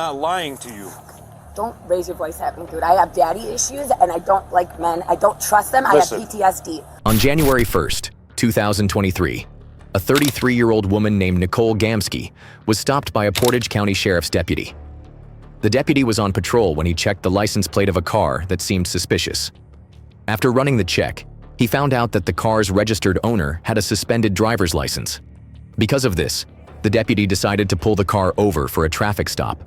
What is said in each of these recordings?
Not lying to you. Don't raise your voice at me, dude. I have daddy issues, and I don't like men. I don't trust them. Listen. I have PTSD. On January 1st, 2023, a 33-year-old woman named Nicole Gamsky was stopped by a Portage County Sheriff's deputy. The deputy was on patrol when he checked the license plate of a car that seemed suspicious. After running the check, he found out that the car's registered owner had a suspended driver's license. Because of this, the deputy decided to pull the car over for a traffic stop,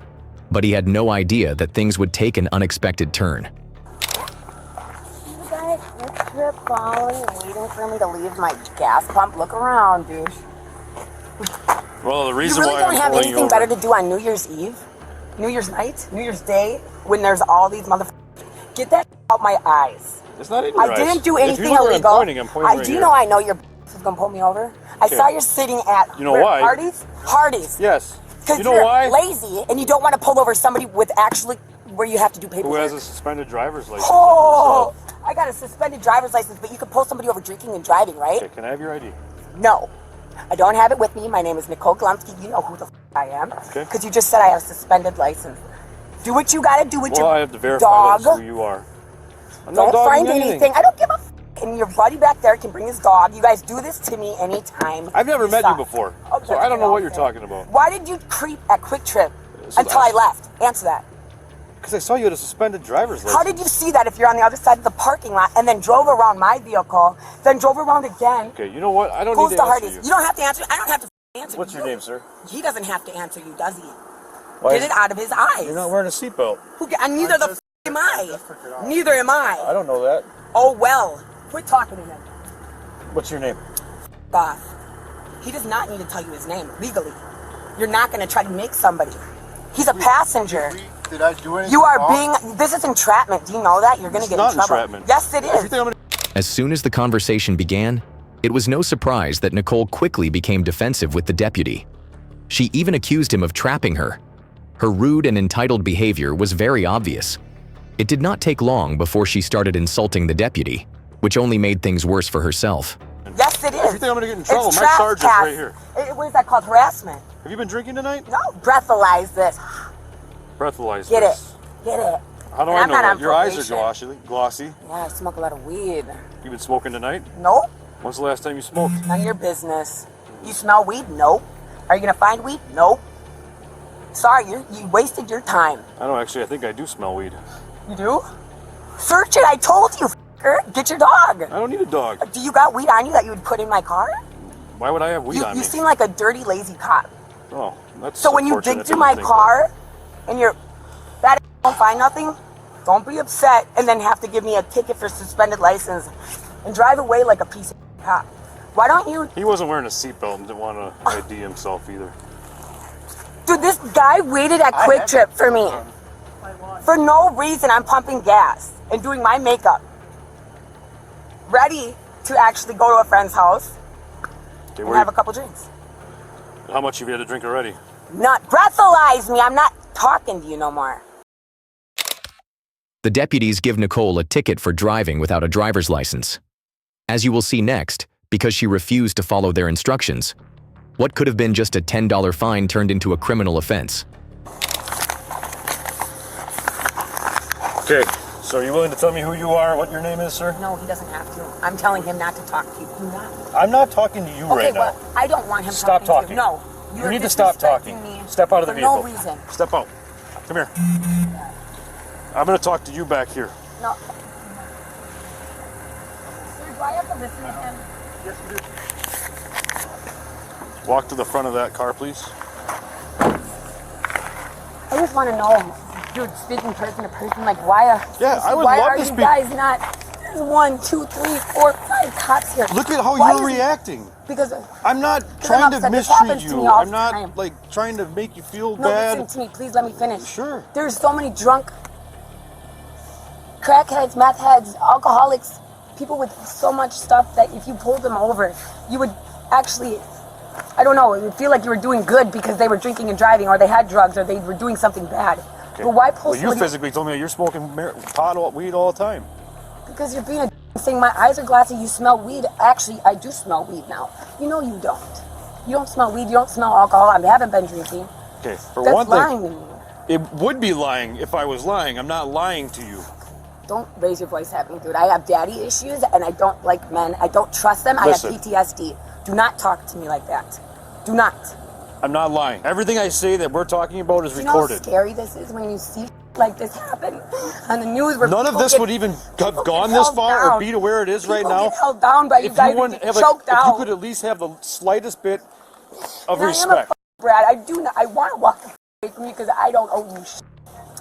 but he had no idea that things would take an unexpected turn. You guys, you're following and waiting for me to leave my gas pump. Look around, dude. Well, the You reason really why don't I'm have pulling you anything over. better to do on New Year's Eve? New Year's night? New Year's Day? When there's all these motherfuckers. Get that out my eyes. It's not in your I eyes. didn't do If anything you know where illegal. I'm pointing right do here. know I know your is gonna pull me over. I Okay. saw you're sitting at You know why? Hardee's? Hardee's. Yes. Because You know you're why? lazy and you don't want to pull over somebody with actually where you have to do Who paperwork. has a suspended driver's license? Oh, I got a suspended driver's license, but you can pull somebody over drinking and driving, right? Okay, can I have your ID? No. I don't have it with me. My name is Nicole Glumsky. You know who the I am. Okay. Because you just said I have a suspended license. Do what you gotta do with Well, your I have to verify dog. that's who you are. I'm not Don't dogging find anything. anything. I don't give a f. And your buddy back there can bring his dog. You guys do this to me anytime. I've never met you suck. before, Oh, so that's I don't know what you're okay. talking about. Why did you creep at Quick Trip So until I left? Answer that. Because I saw you had a suspended driver's license. How did you see that if you're on the other side of the parking lot and then drove around my vehicle, then drove around again? Okay, you know what? I don't Who's need the to answer hardest? you. You don't have to answer. I don't have to answer. What's your name, sir? He doesn't have to answer you, does he? Why Get it out of his eyes. You're not wearing a seatbelt. And neither the f am I. Neither am I. I don't know that. Oh well. Quit talking to him. What's your name? Boss. He does not need to tell you his name legally. You're not going to try to make somebody. He's a passenger. Did I do anything You are wrong? being. This is entrapment. Do you know that? You're going to get not in trouble. entrapment. Yes, it is. Everything I'm gonna... As soon as the conversation began, it was no surprise that Nicole quickly became defensive with the deputy. She even accused him of trapping her. Her rude and entitled behavior was very obvious. It did not take long before she started insulting the deputy, which only made things worse for herself. Yes, it is. If you think I'm gonna get in trouble, It's my sergeant's trespass. right here. What is that called? Harassment. Have you been drinking tonight? No, breathalyze this. Breathalyze Get it. this. Get it. How do And I I'm know not that? on Your eyes probation. are glossy. Yeah, I smoke a lot of weed. You been smoking tonight? Nope. When's the last time you smoked? None of your business. You smell weed? Nope. Are you gonna find weed? Nope. Sorry, you wasted your time. I don't actually. I think I do smell weed. You do? Search it. I told you. F***er. Get your dog. I don't need a dog. Do you got weed on you that you would put in my car? Why would I have weed on You me? seem like a dirty, lazy cop. Oh, that's So when you unfortunate dig for through you to my think car and you're that don't find nothing, don't be upset and then have to give me a ticket for suspended license and drive away like a piece of cop. Why don't you? that. He wasn't wearing a seatbelt and didn't want to ID himself either. Dude, this guy waited at Quick Trip for me. For no reason, I'm pumping gas and doing my makeup. Ready to actually go to a friend's house Okay, and where have a couple drinks. how much have you had to drink already? Not breathalyze me. I'm not talking to you no more. The deputies give Nicole a ticket for driving without a driver's license. As you will see next, because she refused to follow their instructions, what could have been just a $10 fine turned into a criminal offense. Okay, so are you willing to tell me who you are, what your name is, sir? No, he doesn't have to. I'm telling him not to talk to you. Do not. I'm not talking to you Okay, right well, now. I don't want him Stop talking talking. to you. No. You You're need to stop disrespecting talking. me Step out of the for vehicle. no reason. Step out. Come here. I'm going to talk to you back here. No. Sir, do I have to listen to him? Yes, you do. Walk to the front of that car, please. I just want to know, dude, speaking person to person, like why? Yeah, I would why love are to you speak- guys not? There's 1, 2, 3, 4, 5 cops here. Look at how Why you're is- reacting. Because I'm not I'm trying to upset. This mistreat happens to you. me all I'm the not time. like trying to make you feel no, bad. listen to me, please let me finish. Sure. There's so many drunk crackheads, meth heads, alcoholics, people with so much stuff that if you pulled them over, you would actually, I don't know, it would feel like you were doing good because they were drinking and driving, or they had drugs, or they were doing something bad. Okay. But why pull Well, you somebody? physically told me that you're smoking weed all the time. Because you're being a saying my eyes are glassy, you smell weed. Actually, I do smell weed now. You know you don't. You don't smell weed, you don't smell alcohol. I haven't been drinking. Okay, for That's one thing, lying to me. It would be lying if I was lying. I'm not lying to you. Don't raise your voice at me, dude. I have daddy issues, and I don't like men. I don't trust them. Listen. I have PTSD. Do not talk to me like that. Do not. I'm not lying. Everything I say that we're talking about is You know how recorded. scary this is when you see like this happen on the news? Where None of people this get- would even have people gone get this held far down. or be to where it is right People now. get held down by you If guys you, wouldn't and have get choked if you out. could at least have the slightest bit of And respect. Brad, I do not. I want to walk away from you because I don't owe you shit.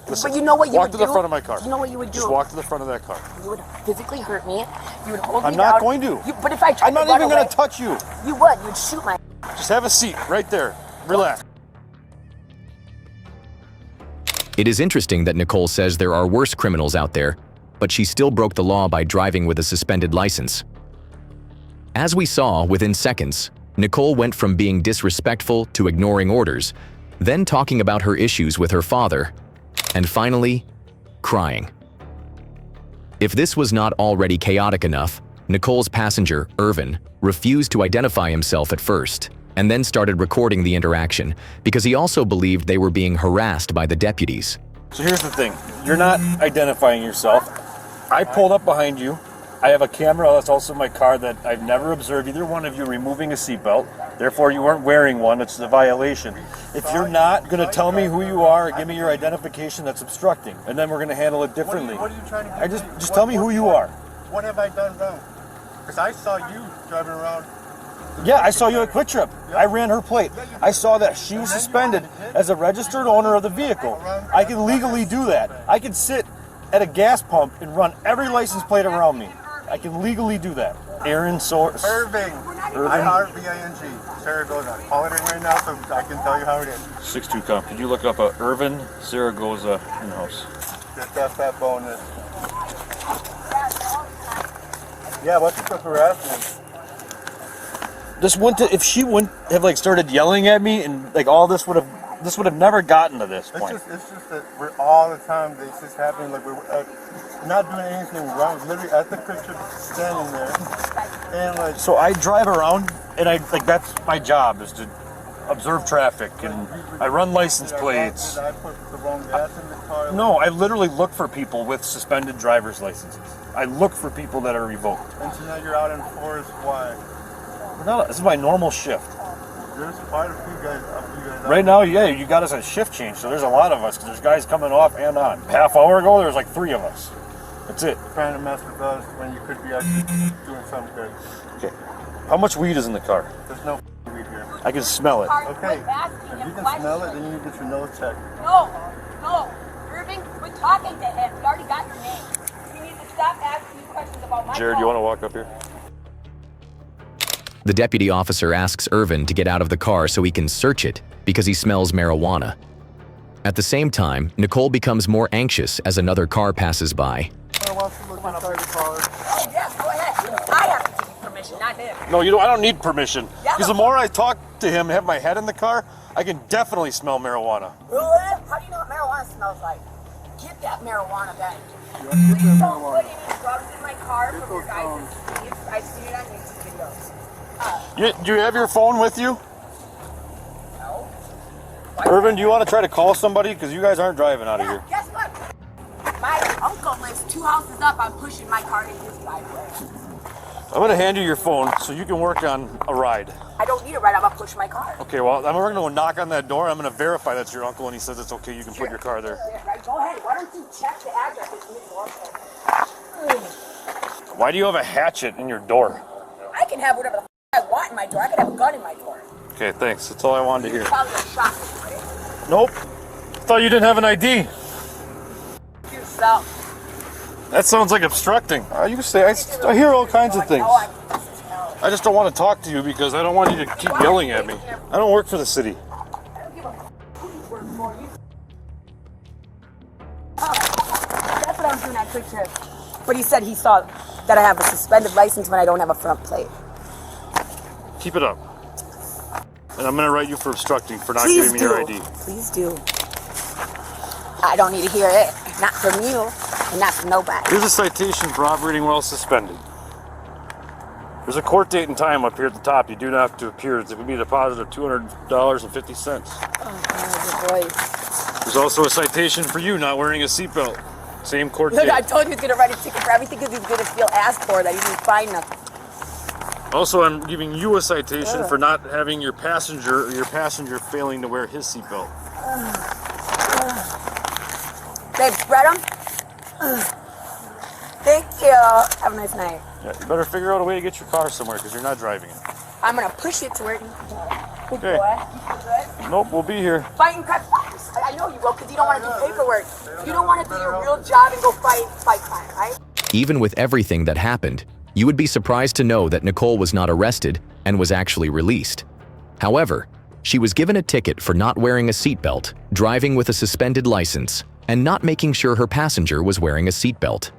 Listen, But you know what you walk would to do? the front of my car. You know what you would do? Just walk to the front of that car. You would physically hurt me. You would hold I'm me not down. going to. But if I tried I'm not to run even away, going to touch you. you would. You'd shoot my. Just have a seat right there. Relax. It is interesting that Nicole says there are worse criminals out there, but she still broke the law by driving with a suspended license. As we saw within seconds, Nicole went from being disrespectful to ignoring orders, then talking about her issues with her father, and finally, crying. If this was not already chaotic enough, Nicole's passenger, Irvin, refused to identify himself at first, and then started recording the interaction because he also believed they were being harassed by the deputies. So here's the thing. You're not identifying yourself. I pulled up behind you. I have a camera that's also in my car that I've never observed either one of you removing a seatbelt. Therefore, you weren't wearing one. It's a violation. If you're not going to tell me who you are or give me your identification, that's obstructing. And then we're going to handle it differently. What are you trying to do? Just tell me who you are. What have I done wrong? Because I saw you driving around. Yeah, I saw you at Quick Trip. I ran her plate. I saw that she was suspended as a registered owner of the vehicle. I can legally do that. I can sit at a gas pump and run every license plate around me. I can legally do that. Aaron Source. Irving. I-R-V-I-N-G. Zaragoza. Call it in right now so I can tell you how it is. 6'2" comp. Could you look up a Irvin Zaragoza in-house? Just that fat bonus. Yeah, what's the harassment? This wouldn't, if she wouldn't have like started yelling at me and like all this would have never gotten to this point. It's just that we're all the time. It's just happening. Like we're not doing anything wrong. Literally at the picture, standing there, and like. So I drive around and that's my job is to observe traffic and I run license plates. Did I put the wrong gas in the car? No, I literally look for people with suspended driver's licenses. I look for people that are revoked. And so now you're out in forest. Why? This is my normal shift. There's quite a few guys. Right now, yeah, you got us a shift change, so there's a lot of us because there's guys coming off and on. Half hour ago, there was like 3 of us. That's it. Trying to mess with us when you could be actually doing something good. Okay. How much weed is in the car? There's no weed here. I can smell it. Okay. If you can smell it, then you need to get your nose checked. No. Irving, we're talking to him. We already got your name. You need to stop asking me questions about my Jared, you want to walk up here? The deputy officer asks Irvin to get out of the car so he can search it because he smells marijuana. At the same time, Nicole becomes more anxious as another car passes by. I want to look inside the car. Oh, yes, go ahead. I have to give you permission, not him. No, you don't. I don't need permission. Yeah. Because the more I talk to him and have my head in the car, I can definitely smell marijuana. Really? How do you know what marijuana smells like? Get that marijuana back. Get that Don't marijuana. put any drugs in my car for you guys to see. I've seen it on YouTube videos. Do you have your phone with you? No. Irvin, do you want to try to call somebody? Because you guys aren't driving out of here. Guess what? My uncle lives 2 houses up. I'm pushing my car in his driveway. I'm going to hand you your phone so you can work on a ride. I don't need a ride. I'm gonna push my car. Okay, well, we're going to go knock on that door. I'm going to verify that's your uncle, and he says it's okay. You can put your car there. Yeah, right. Go ahead. Why don't you check the address? It's in your door. Why do you have a hatchet in your door? I can have whatever the I want in my door. I can have a gun in my door. Okay, thanks. That's all I wanted to hear. Probably a shotgun, right? Nope. I thought you didn't have an ID. Yourself. That sounds like obstructing. You can say, I hear all kinds of things. I just don't want to talk to you because I don't want you to keep yelling at me. I don't work for the city. I don't give a who you work for. That's what I'm doing at Quick Trip. But he said he saw that I have a suspended license when I don't have a front plate. Keep it up. And I'm going to write you for obstructing for not Please giving me do. your ID. Please do. I don't need to hear it. Not from you, and not from nobody. Here's a citation for operating while suspended. There's a court date and time up here at the top. You do not have to appear. It would be a deposit of $200.50. Oh, God, your voice. There's also a citation for you not wearing a seatbelt. Same court Look, date. I told you he's gonna write a ticket for everything because he's gonna feel asked for that he didn't find nothing. Also, I'm giving you a citation for not having your passenger failing to wear his seatbelt. Babe, spread them. Thank you. Have a nice night. Yeah, you better figure out a way to get your car somewhere because you're not driving it. I'm gonna push it to where. Good Okay. boy. You good? Nope, we'll be here. Fighting crime. I know you will because you don't want to do paperwork. You don't want to do your real job and go fight crime, right? Even with everything that happened, you would be surprised to know that Nicole was not arrested and was actually released. However, she was given a ticket for not wearing a seatbelt, driving with a suspended license, and not making sure her passenger was wearing a seatbelt.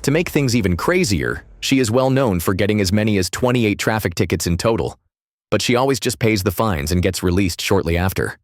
To make things even crazier, she is well known for getting as many as 28 traffic tickets in total, but she always just pays the fines and gets released shortly after.